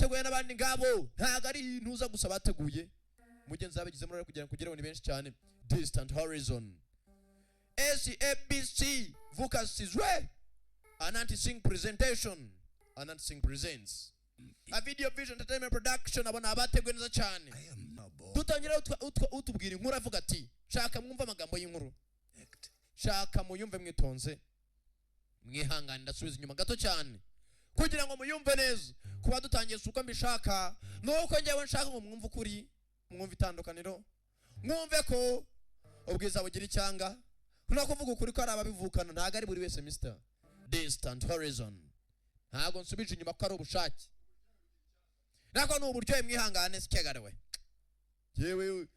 bateguye n'abandi ngabo ntago ari ntuza gusa bateguye mugenzi zabigize muri kugira ngo ni benshi cyane. Distant Horizon, SABC Vuka Sizwe, Ananti Singh presentation. Ananti Singh presents a Video Vision Entertainment production. Abana abateguye neza cyane. Tutangira utubwira inkuru avuga ati shaka mwumva amagambo y'inkuru, shaka muyumve mwitonze mwihangane ndasubiza inyuma gato cyane kugira ngo muyumve neza. Kuba dutangiye suko mbishaka nuko njyewe nshaka ngo mwumve ukuri, mwumve itandukaniro, mwumve ko ubwiza bugira icyanga, no kuvuga ukuri ko ari ababivukana ntago ari buri wese. Mr. Distant Horizon ntago nsubije inyuma ko ari ubushake, nako ni uburyohe mwihangane sikegariwe. Yewe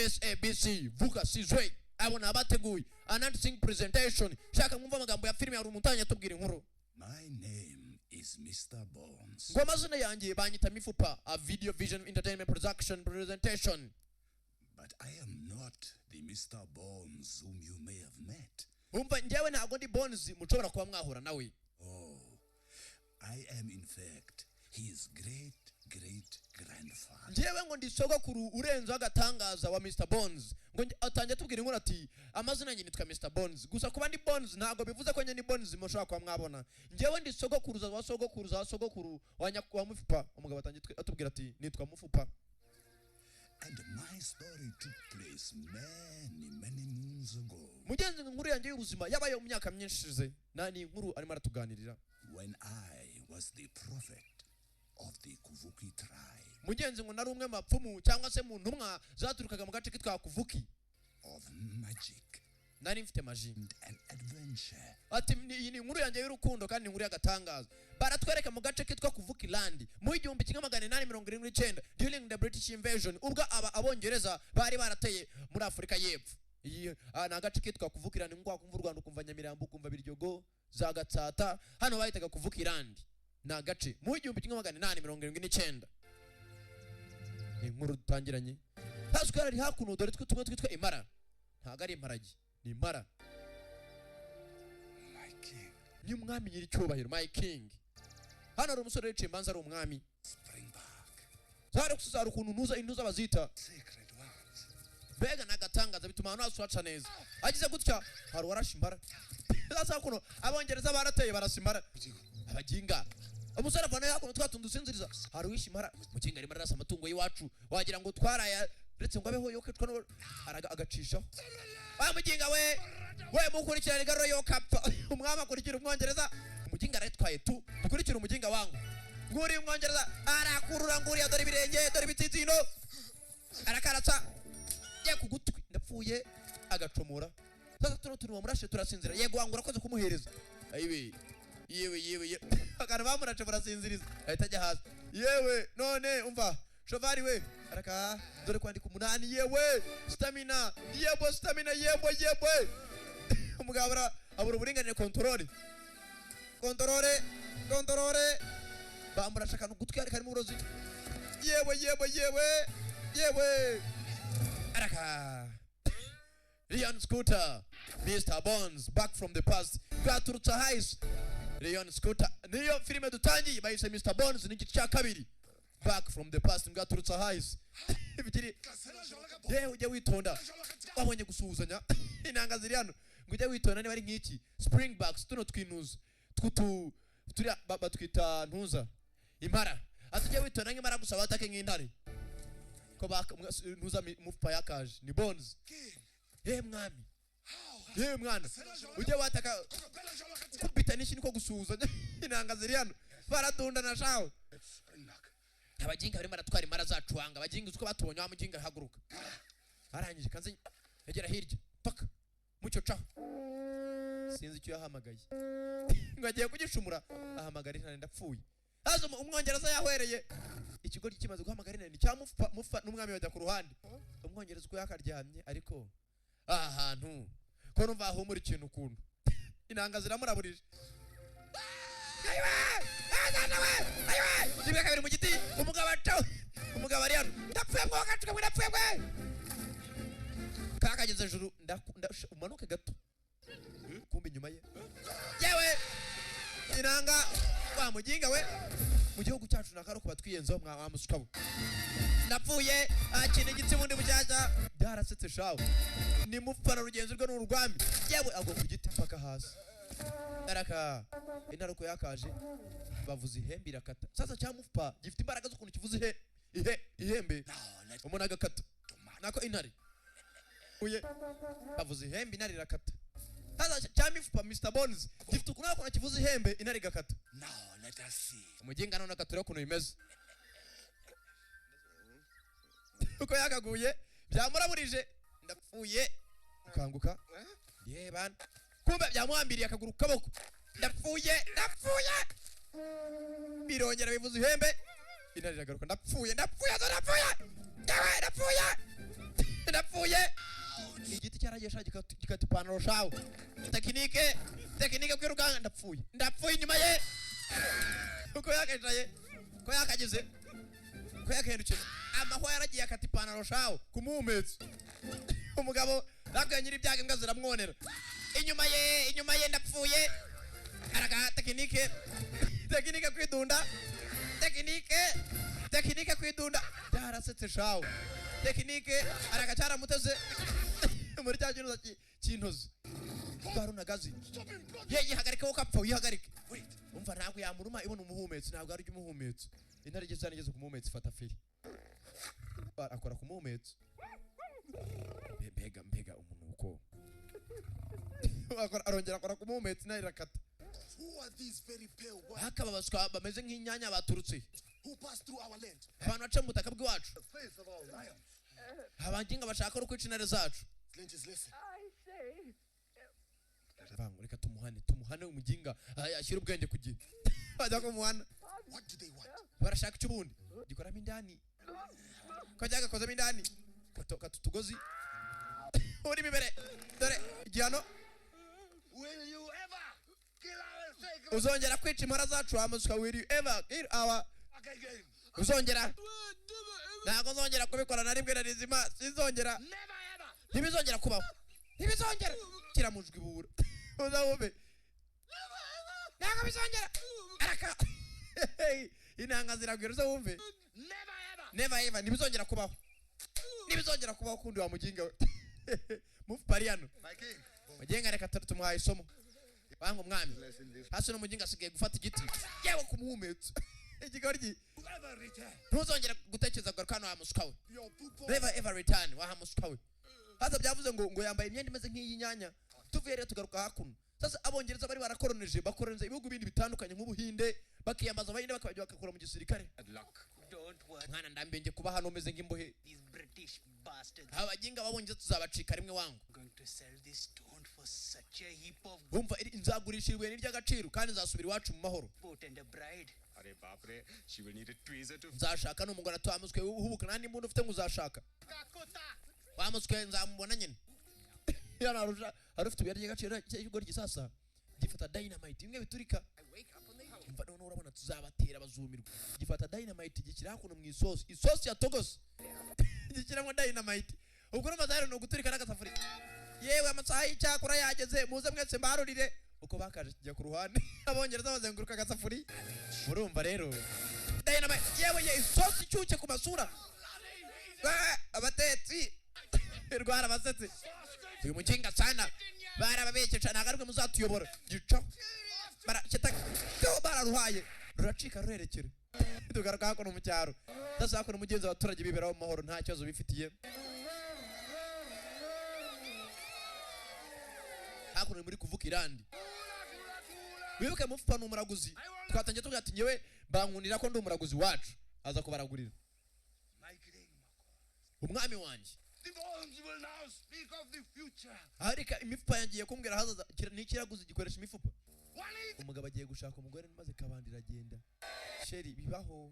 SABC Vuka Sizwe abona abateguye Ananti Singh presentation. Shaka mwumva amagambo ya filime ya rumutanya tubwira inkuru. My name is Mr. Bones. Ngo amazina yanjye banyita Mifupa, a Video Vision Entertainment production presentation. But I am not the Mr. Bones whom you may have met. Umva njyewe ntago ndi Bones mushobora kuba mwahura nawe. Oh, I am in fact his great grandfather. Njyewe ngo ndi sogokuru urenze agatangaza wa Mr. Bones. Ngo atangiye tubwira inkuru ati amazina yanjye nitwa Mr. Bones. Gusa kuba ndi Bones ntago bivuze ko njye ni Bones mushobora kuba mwabona. Njyewe ndi sogokuruza wa sogokuru wa Mufupa. Umugabo atangiye atubwira ati nitwa Mufupa. And my story took place many moons ago. Mugenzi inkuru yanjye y'ubuzima yabaye mu myaka myinshi ishize. Nani inkuru arimo aratuganirira. When I was the prophet of the Kuvuki tribe. Mugenzi ngo nari umwe mapfumu cyangwa se mu ntumwa zaturukaga mu gace kitwa Kuvuki. Of magic. Nari mfite maji and adventure. Ati iyi ni inkuru yanjye y'urukundo kandi inkuru y'agatangaza. Baratwereka mu gace kitwa Kuvuki land mu 1879 during the British invasion, ubwo abongereza bari barateye muri Afrika y'Epfo. Iyi na gace kitwa Kuvuki land ngo akumva u Rwanda ukumva Nyamirambo ukumva Biryogo za Gatsata, hano bahitaga Kuvuki land na gace mu 1879. Inkuru dutangiranye hasukara ari hakuno dore tumwe twitwa Imara. Ntago ari imparagi ni Imara. My king, ni umwami nyiri cyubahiro, my king. Hano ari umusore wicaye manza ari umwami. Spring back. Zari kusuzara ukuntu intuza bazita Sacred words. Bega nagatangaza bituma abantu baswaca neza. Agize gutya hari warashi Imara. Sasa kuno abongereza barateye barasimara. Abaginga umusore avana yakuno twatundusinziriza hari wishi Imara. Mukinga ari marasa amatungo yiwacu wagira ngo twaraya uretse ngo abeho yoketwa no agacishaho. Mukinga we mukurikirana igaro yo kapfa umwami akurikira umwongereza. Umuginga aratwaye tu mukurikira umuginga wangu nguri umwongereza arakurura nguri ya dore birenge dore bititino arakaratsa ye kugutwi ndapfuye agacomora. Sasa tuno murashe turasinzira yego wangu urakoze kumuhereza ayiwe yewe akana bamurace barasinziriza ahita ajya hasi. Yewe none umva shovari we araka dore kwandika 8 yewe stamina yebo umugabo abura uburinganire controle bamurasha kanu gutwi ariko ari mu rozi. Yewe araka Leon Scooter, Mr. Bones, back from the past. Gaturutse hais Leon Scooter niyo filime dutangiye bayise Mr. Bones ni gice cya kabiri. Back from the past ngaturutse hais bitiri. Yewe ujye witonda wabonye gusuhuzanya inanga ziri hano ngo ujye witonda niba ari nk'iki springbacks tuno twinuza turi batwita ntuza Impara. Atujye witonda nk'Imara gusa batake nk'intare ko ntuza Mufupa yakaje ni Bones. Mwami mwana ujye wataka kubita nishi niko gusuhuzanya inanga ziri hano baradunda na shaho. Abaginga bari maratwara Imara zacuanga abaginga uko batubonye wa muginga haguruka arangije kanze yagera hirya paka mucyo caho sinzi icyo yahamagaye ngo agiye kugishumura ahamagara intare ndapfuye. Hazo umwongereza yahwereye ikigo kimaze guhamagara intare cya Mufupa n'umwami bajya ku ruhande. Umwongereza uko yakaryamye ariko ahantu ko numva ahumura ikintu kuntu inanga ziramuraburije. Zibe kabiri mu giti umugabo ari hano ndapfuye mwo gacuka ndapfuye mwe kakageze juru umanuke gato kumbe inyuma ye yewe inanga wa muginga we mu gihugu cyacu nakaro kuba twiyenzaho mwa musukabo napfuye akina igitsi bundi bujyaja byarasetse shawo ni mupfana rugenzi rwe n'urwami yewe agwa ku giti paka hasi araka inaruko yakaje bavuze ihembe irakata sasa cyamupfa gifite imbaraga zo kuntu kivuze ihembe umuntu agakata nako intare uye bavuze ihembe intare irakata sasa cyamupfa Mr Bones gifite ukuntu kivuze ihembe intare igakata Now let us see. umuginga none akatura ukuntu bimeze uko yakaguye byamuraburije ndapfuye ukanguka yebana kumbe byamuhambiriye akaguru kaboko ndapfuye birongera bivuze ihembe intare iragaruka ndapfuye igiti cyaragesha gikata ipantaro shawo tekinike kwirukanga ndapfuye inyuma ye uko yakagize ko yakendukira amahwa yaragiye akata ipantaro shawo kumuhumetsa umugabo nakwiye nyiri ibyaga imbwa ziramwonera inyuma ye ndapfuye araka tekinike kwidunda tekinike kwidunda byarasetse shawo tekinike araka cyaramuteze muri cya kintu cy'intozi barunagazi yihagarike wo kapfa yihagarike umva ntabwo yamuruma ibona umuhumetsi ntabwo ari umuhumetsi intare igeze kumuhumetsi ifata feri akora kumuhumetsi mbega umunuko arongera akora kumuhumetsi nayo irakata Who are these very pale ones hakababaswa bameze nk'inyanya baturutse who passed through our land? abantu baca mu butaka bw'iwacu The face of our lion. abanginga bashaka no kwica intare zacu Lynches, listen. reka tumuhane umuginga ashyira ubwenge ku gihe bajya kumuhana What do they want? barashaka icyo ubundi gikoramo indani ko cyagakozemo indani katutugozi uri bibere dore igihano Will you ever kill our sacred uzongera kwica impara zacu amusuka will you ever kill our again? uzongera ntabwo uzongera kubikora na rimwe na rizima sinzongera Never ever. ntibizongera kubaho ntibizongera kiramujwe ibura uzawumve ntabwo bizongera araka inanga ziragwira uzawumve Never ever. never ever ntibizongera kubaho kundi wa muginga we mufu pariyano My king. muginga reka tumuhaye isomo wanga umwami Listen this. hasi n'umuginga asigaye gufata igiti yewe kumuhumetsa igoryi Whoever return. ntuzongera gutekereza garuka hano wamusuka we Your people. never ever return wahamusuka we hasa byavuze ngo yambaye imyenda imeze nk'iyi nyanya tuvuye rero tugaruka hakuno sasa abongereza bari barakoroneje bakoroneza ibihugu bindi bitandukanye nk'ubuhinde bakiyambaza abahinde bakabajya bakakora mu gisirikare Don't worry, mwana ndambenge kuba hano umeze nk'imbohe these British bastards abaginga babongereza tuzabacika rimwe wangu are going to sell this stone for such a heap of bumva nzagurisha ibuye n'iry'agaciro kandi nzasubira iwacu mu mahoro goat and a bride. Are Bapre, she will need a tweezer to nzashaka n'umugore atuhamuswe uhubuka nta n'imbunda ufite ngo uzashaka wamuswe nzamubona nyine yararusha ari ufite ibuye ry'agaciro cy'ikigori gisasa gifata dynamite bimwe biturika umva none urabona tuzabatera bazumirwa gifata dynamite gikira hakuno mu isosi ya togos gikiramo dynamite ubwo n'amazahero no guturika n'agasafuriya yewe amasaha y'icyakura yageze muze mwese mbarurire uko bakaje kijya ku ruhande abongereza bazenguruka agasafuriya murumva rero dynamite yewe isosi icyuke ku masura abatetsi irwara basetse uyu mukinga sana barababekesha ntagarwe muzatuyobora gicaho bararuhaye ruracika rurerekere tugaruka hakuno mu cyaro sasa hakuno umugenzi abaturage biberaho mu mahoro nta kibazo bifitiye hakuno muri kuvuka irandi wibuke mupfa n'umuraguzi twatangiye tuvuga ati ngewe bankunira ko ndi umuraguzi wacu aza kubaragurira My king. umwami wanjye The bones will now speak of the future. ariko imifupa yangiye kumbwira hazaza n'ikiraguzi gikoresha imifupa One is umugabo agiye gushaka umugore maze kabandi iragenda sheri bibaho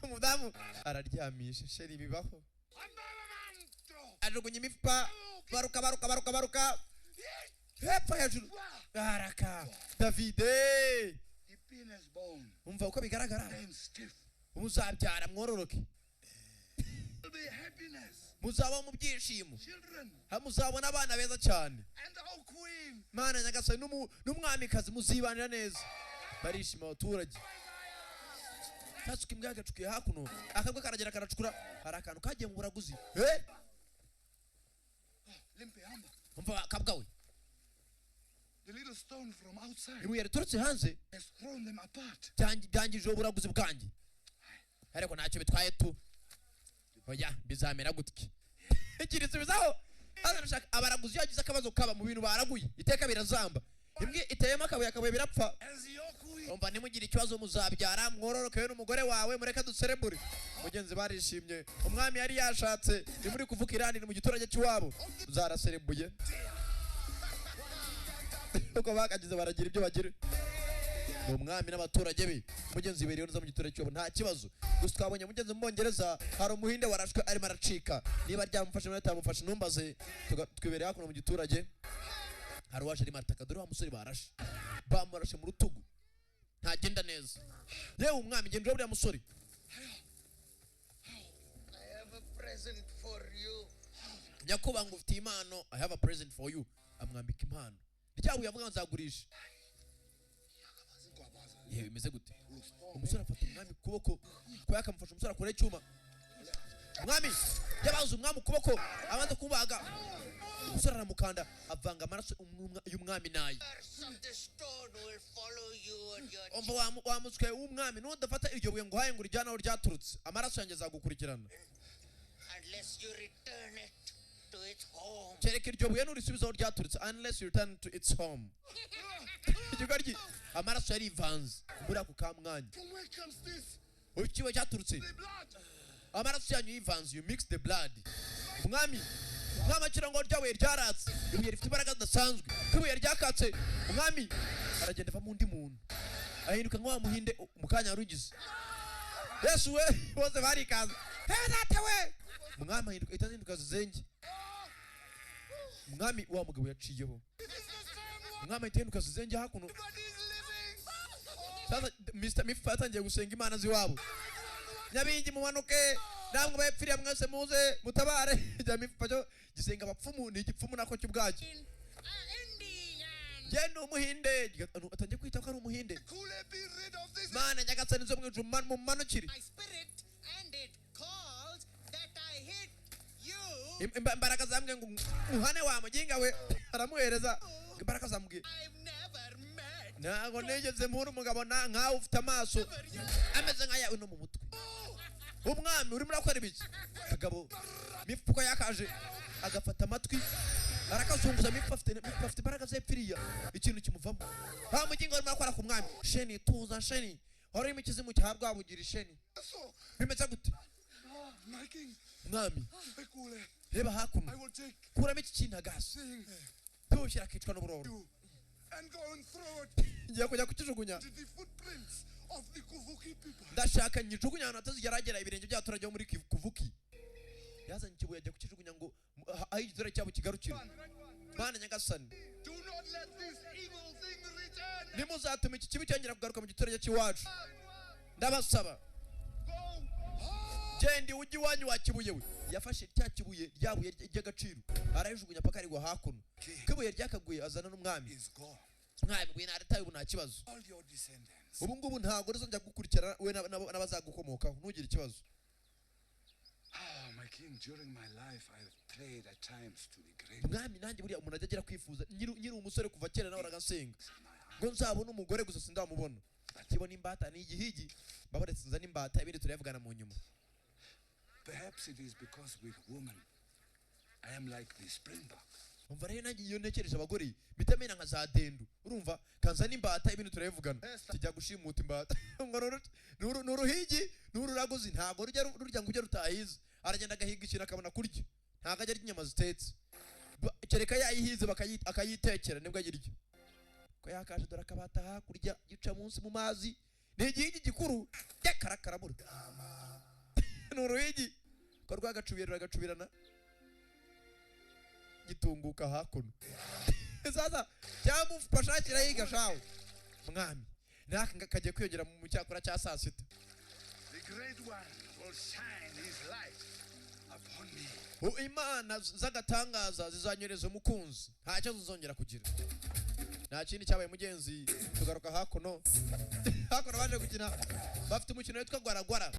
umudamu araryamisha sheri bibaho ajugunya imifupa baruka hepfo hejuru baraka davide the penis bone. umva uko bigaragara I am stiff. muzabyara mwororoke Will be happiness. muzaba mu byishimo Children muzabona abana beza cyane and our queen. mana nyagasani n'umwamikazi muzibanira neza barishima abaturage tasuka imbwa gacukiye hakuno akabwa karagera karacukura hari akantu kagiye mu buraguzi Limpe Amba. umva kabwa we The little stone from outside ibuye riturutse hanze has thrown them apart. byangije uburaguzi bwanjye ariko ntacyo bitwaye tu oya bizamera gutya ikirisubizaho azanashaka abaraguzi yagize akabazo kaba mu bintu baraguye iteka birazamba imbwe iteyemo akabuye birapfa umva nimugire ikibazo muzabyara mwororokewe n'umugore wawe mureka duserebure mugenzi barishimye umwami yari yashatse ni muri kuvuka irani mu giturage cy'iwabo zaraserebuye uko bakagize baragira ibyo bagira umwami n'abaturage be mugenzi beriyo nza mu giturage cy'iwabo nta kibazo gusa twabonye mugenzi mu Bongereza hari umuhinde warashwe arimo aracika niba ryamufashe muri tamufashe numbaze twibereye hakuno mu giturage hari waje ari Marta Kadoro wa musore barashe bamurashe mu rutugu ntagenda neza yewe umwami ngende uriya musore I have a present for you. nyakuba ngo ufite impano I have a present for you amwambika impano ryawe yavuga nzagurisha yewe bimeze gute umusore afata umwami kuboko ko yakamufasha umusore akora icyuma umwami yabaza umwami ukuboko abanza kubaga umusore aramukanda avanga amaraso y'umwami naye umva wamuswe w'umwami n'udafata iryo buye ngo uhaye ngo urijyane aho ryaturutse amaraso yanjye azagukurikirana kereka iryo buye n'urisubiza aho ryaturutse unless you return to its home ikigoryi amaraso yarivanze muri ako ka mwanya ikiwe cyaturutse amaraso yanyu yivanze you mix the blood umwami akira ngo ryawe ryaratse ibuye rifite imbaraga zidasanzwe ibuye ryakatse umwami aragenda ava mu ndi muntu ahinduka nko wamuhinde mukanya rugize Yesu we bose barikaza data we umwami ahinduka itazinduka zenge umwami wa mugabo yaciyeho umwami ahinduka zenge hakuno sasa Mr. Mifa atangiye gusenga imana ziwabo nyabingi mumanuke namwe bayepfiriye mwese muze mutabare Mifa cyo gisenga abapfumu ni igipfumu nako cy'ubwacyo genda umuhinde atangiye kwita ko ari umuhinde mana nyagasani zo mwijuru mu manukiri imbaraga zambwe ngo uhane wa muginga we aramuhereza imbaraga zambwe ntago nigeze mpura umugabo nkawe ufite amaso ameze nka yawe no mu mutwe umwami urimo urakora ibiki kagabo mifuko yakaje agafata amatwi arakazunguza mifuko afite imbaraga zepfiriya ikintu kimuvamo ha mugingo urimo urakora ku mwami sheni tuza sheni hori imikizimu cya rwabugira isheni bimeze gute mwami reba hakuno kuramo iki kintu agasa tuwushyira akicwa n'uburoro ngiye kujya kukijugunya ndashaka nyijugunya ahantu hatazigera ibirenge by'abaturage bo muri Kuvuki yazanye ikibuye ajya kukijugunya ngo aho igiturage cyabo kigarukira mana nyagasani nimuzatume iki kibi cyongera kugaruka mu giturage cy'iwacu ndabasaba genda ujye iwanyu wa kibuye we yafashe cya kibuye ryabuye ry'agaciro arayijugunya paka arigwa hakuno kibuye ryakaguye azana n'umwami mwami ngwino arataye ubu nta kibazo ubu ngubu ntago rizongera gukurikirana we n'abazagukomokaho ntugire ikibazo mwami nanjye buriya umuntu ajya agira kwifuza nyiri umusore kuva kera nawe aragasenga ngo nzabona umugore gusa sindamubona akibona imbata ni igihigi babaretse nza n'imbata ibindi turayavugana mu nyuma. Perhaps it is because with women I am like the springbok. umva rero nanjye iyo ntekereje abagore bitamena nka za dendu urumva kanza n'imbata ibintu turayavugana kijya gushimuta imbata n'uruhigi n'ururaguzi ntago rurya ngo ujye rutahize aragenda agahiga ikintu akabona kurya ntago ajya arya inyama zitetse kereka yayihize akayitekera nibwo agira iryo ko yakaje dore akabata hakurya gica munsi mu mazi ni igihigi gikuru cy'akarakarabura n'uruhigi ko rwagacubirana gitunguka hakuno sasa cyamufashakira yiga shawe mwami naka kagiye kwiyongera mu cyakora cya saa sita. The great one will shine his light upon me. Imana z'agatangaza zizanyereza umukunzi ntacyo zizongera kugira nta kindi cyabaye mugenzi tugaruka hakuno baje gukina bafite umukino witwa gwaragwara